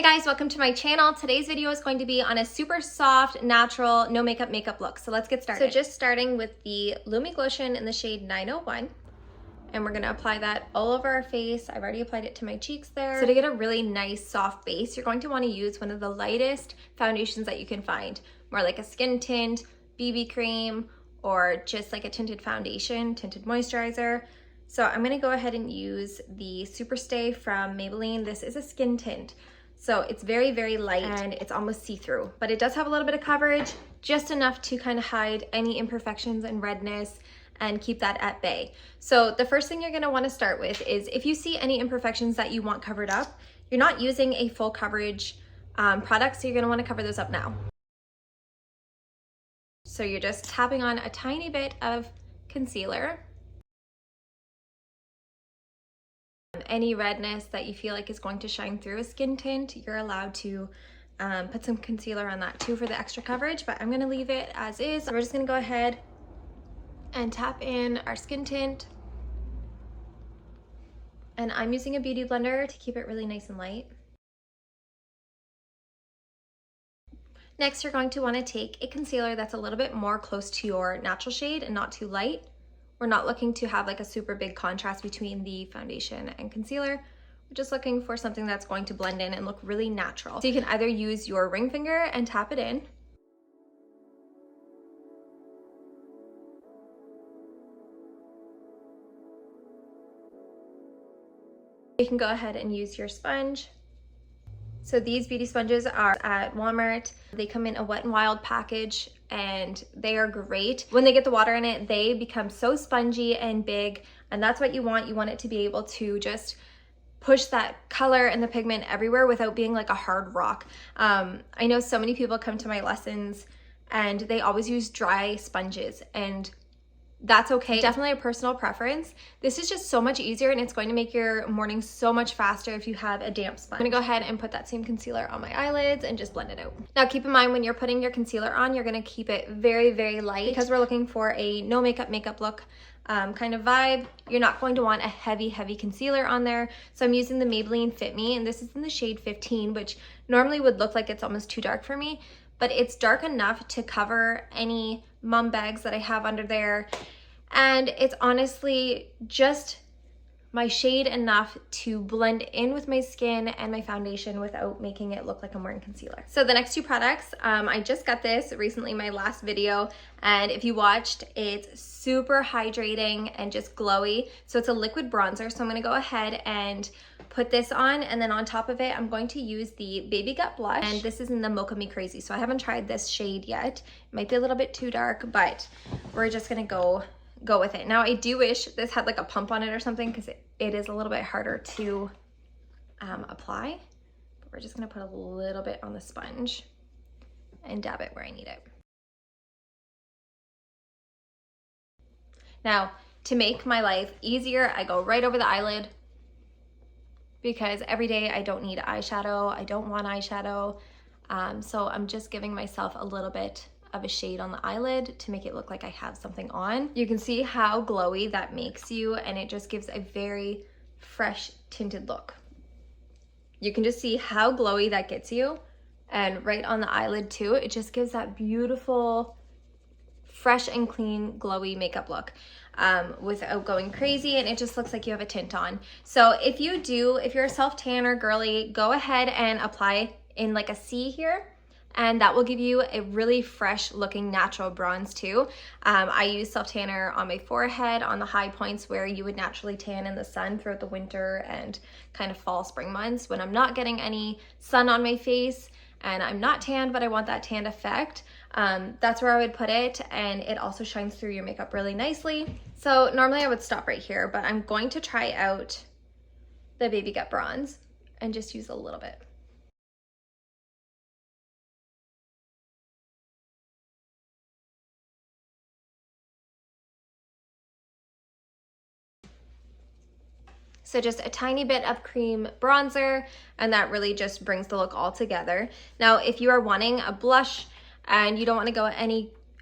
Hi guys, welcome to my channel. Today's video is going to be on a super soft, natural, no makeup look. So let's get started. So just starting with the Lumi Glotion in the shade 901. And we're gonna apply that all over our face. I've already applied it to my cheeks there. So to get a really nice soft base, you're going to wanna use one of the lightest foundations that you can find. More like a skin tint, BB cream, or just like a tinted foundation, tinted moisturizer. So I'm gonna go ahead and use the Superstay from Maybelline. This is a skin tint. So it's very, very light and it's almost see-through, but it does have a little bit of coverage, just enough to kind of hide any imperfections and redness and keep that at bay. So the first thing you're gonna wanna start with is if you see any imperfections that you want covered up, you're not using a full coverage product, so you're gonna wanna cover those up now. So you're just tapping on a tiny bit of concealer. Any redness that you feel like is going to shine through a skin tint, you're allowed to put some concealer on that too for the extra coverage, but I'm gonna leave it as is. So we're just gonna go ahead and tap in our skin tint. And I'm using a beauty blender to keep it really nice and light. Next, you're going to want to take a concealer that's a little bit more close to your natural shade and not too light. We're not looking to have like a super big contrast between the foundation and concealer. We're just looking for something that's going to blend in and look really natural. So you can either use your ring finger and tap it in. You can go ahead and use your sponge. So these beauty sponges are at Walmart. They come in a Wet n Wild package and they are great. When they get the water in it, they become so spongy and big, and that's what you want. You want it to be able to just push that color and the pigment everywhere without being like a hard rock. I know so many people come to my lessons and they always use dry sponges, and that's okay. Definitely a personal preference. This is just so much easier and it's going to make your morning so much faster if you have a damp sponge. I'm gonna go ahead and put that same concealer on my eyelids and just blend it out. Now keep in mind when you're putting your concealer on, you're gonna keep it very, very light because we're looking for a no makeup look kind of vibe. You're not going to want a heavy concealer on there. So I'm using the Maybelline Fit Me, and this is in the shade 15, which normally would look like it's almost too dark for me, but it's dark enough to cover any mum bags that I have under there. And it's honestly just my shade enough to blend in with my skin and my foundation without making it look like I'm wearing concealer. So the next two products, I just got this recently in my last video, and if you watched, it's super hydrating and just glowy. So it's a liquid bronzer, so I'm gonna go ahead and put this on, and then on top of it, I'm going to use the Baby Gut blush, and this is in the Mocha Me Crazy. So I haven't tried this shade yet. It might be a little bit too dark, but we're just gonna go with it. Now I do wish this had like a pump on it or something, because it is a little bit harder to apply, but we're just gonna put a little bit on the sponge and dab it where I need it. Now to make my life easier, I go right over the eyelid, because every day I don't need eyeshadow, I don't want eyeshadow, so I'm just giving myself a little bit of a shade on the eyelid to make it look like I have something on. You can see how glowy that makes you, and it just gives a very fresh tinted look. You can just see how glowy that gets you, and right on the eyelid too, it just gives that beautiful, fresh and clean, glowy makeup look without going crazy, and it just looks like you have a tint on. So if you're a self-tanner girly, go ahead and apply in like a C here, and that will give you a really fresh looking natural bronze too. I use self-tanner on my forehead, on the high points where you would naturally tan in the sun throughout the winter and kind of fall, spring months when I'm not getting any sun on my face and I'm not tanned, but I want that tanned effect. That's where I would put it, and it also shines through your makeup really nicely. So normally I would stop right here, but I'm going to try out the Baby Gut bronze and just use a little bit. So just a tiny bit of cream bronzer, and that really just brings the look all together. Now, if you are wanting a blush and you don't want to go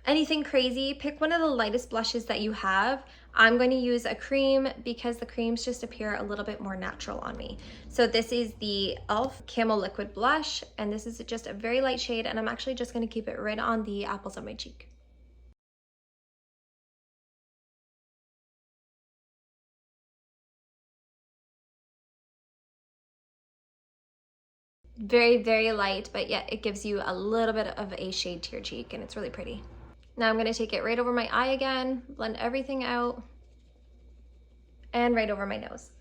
anything crazy, pick one of the lightest blushes that you have. I'm going to use a cream because the creams just appear a little bit more natural on me. So this is the e.l.f. Camo Liquid Blush, and this is just a very light shade, and I'm actually just going to keep it right on the apples of my cheek. Very, very light, but yet it gives you a little bit of a shade to your cheek, and it's really pretty. Now I'm going to take it right over my eye again, blend everything out, and right over my nose.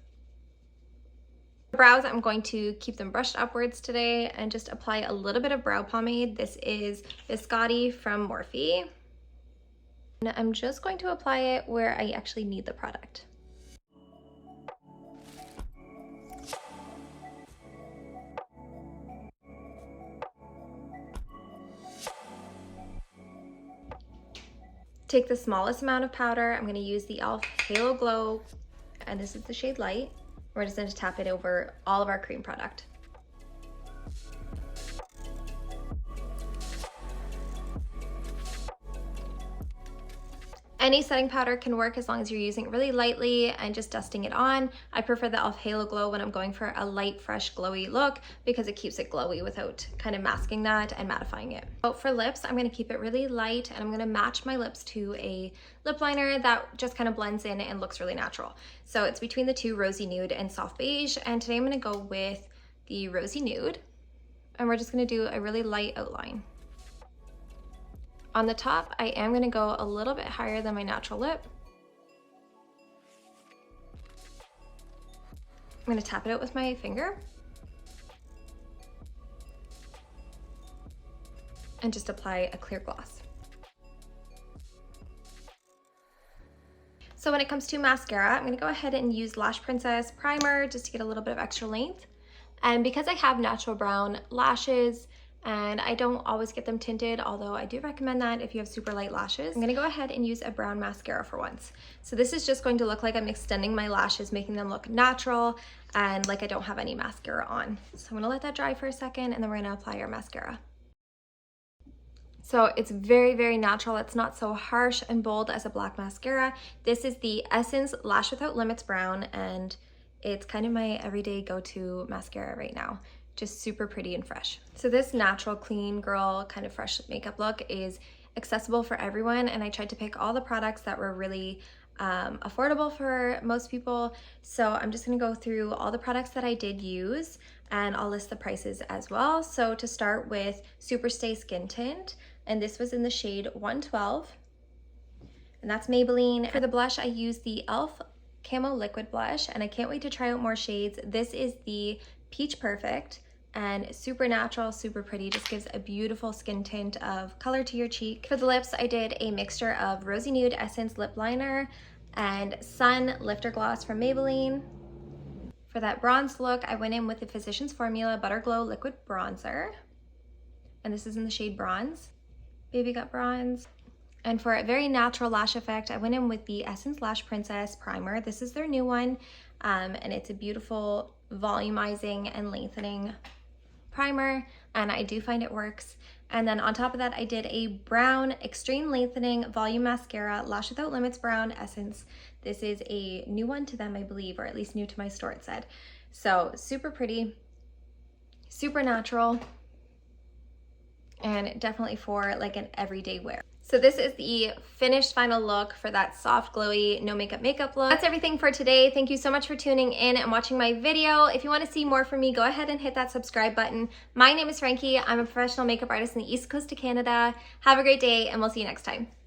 Brows, I'm going to keep them brushed upwards today and just apply a little bit of brow pomade. This is Biscotti from Morphe. And I'm just going to apply it where I actually need the product. Take the smallest amount of powder. I'm going to use the e.l.f. Halo Glow, and this is the shade Light. We're just going to tap it over all of our cream product. Any setting powder can work as long as you're using it really lightly and just dusting it on. I prefer the e.l.f. Halo Glow when I'm going for a light, fresh, glowy look because it keeps it glowy without kind of masking that and mattifying it. So for lips, I'm going to keep it really light, and I'm going to match my lips to a lip liner that just kind of blends in and looks really natural. So it's between the two, Rosy Nude and Soft Beige, and today I'm going to go with the Rosy Nude, and we're just going to do a really light outline. On the top, I am going to go a little bit higher than my natural lip. I'm going to tap it out with my finger and just apply a clear gloss. So when it comes to mascara, I'm going to go ahead and use Lash Princess Primer just to get a little bit of extra length. And because I have natural brown lashes, and I don't always get them tinted, although I do recommend that if you have super light lashes. I'm gonna go ahead and use a brown mascara for once. So this is just going to look like I'm extending my lashes, making them look natural and like I don't have any mascara on. So I'm gonna let that dry for a second, and then we're gonna apply our mascara. So it's very, very natural. It's not so harsh and bold as a black mascara. This is the Essence Lash Without Limits Brown, and it's kind of my everyday go-to mascara right now. Just super pretty and fresh. So this natural, clean girl kind of fresh makeup look is accessible for everyone, and I tried to pick all the products that were really affordable for most people. So I'm just gonna go through all the products that I did use, and I'll list the prices as well. So to start with, Superstay Skin Tint, and this was in the shade 112, and that's Maybelline. For the blush, I used the e.l.f. Camo Liquid Blush, and I can't wait to try out more shades. This is the Peach Perfect, and super natural, super pretty, just gives a beautiful skin tint of color to your cheek. For the lips, I did a mixture of Rosy Nude Essence Lip Liner and Sun Lifter Gloss from Maybelline. For that bronze look, I went in with the Physicians Formula Butter Glow Liquid Bronzer, and this is in the shade Bronze, Baby Got Bronze. And for a very natural lash effect, I went in with the Essence Lash Princess Primer. This is their new one, and it's a beautiful volumizing and lengthening primer, and I do find it works. And then on top of that, I did a brown extreme lengthening volume mascara, Lash Without Limits Brown Essence. This is a new one to them, I believe, or at least new to my store, it said. So super pretty, super natural, and definitely for like an everyday wear. So this is the finished final look for that soft, glowy, no makeup look. That's everything for today. Thank you so much for tuning in and watching my video. If you want to see more from me, go ahead and hit that subscribe button. My name is Frankie. I'm a professional makeup artist in the East Coast of Canada. Have a great day, and we'll see you next time.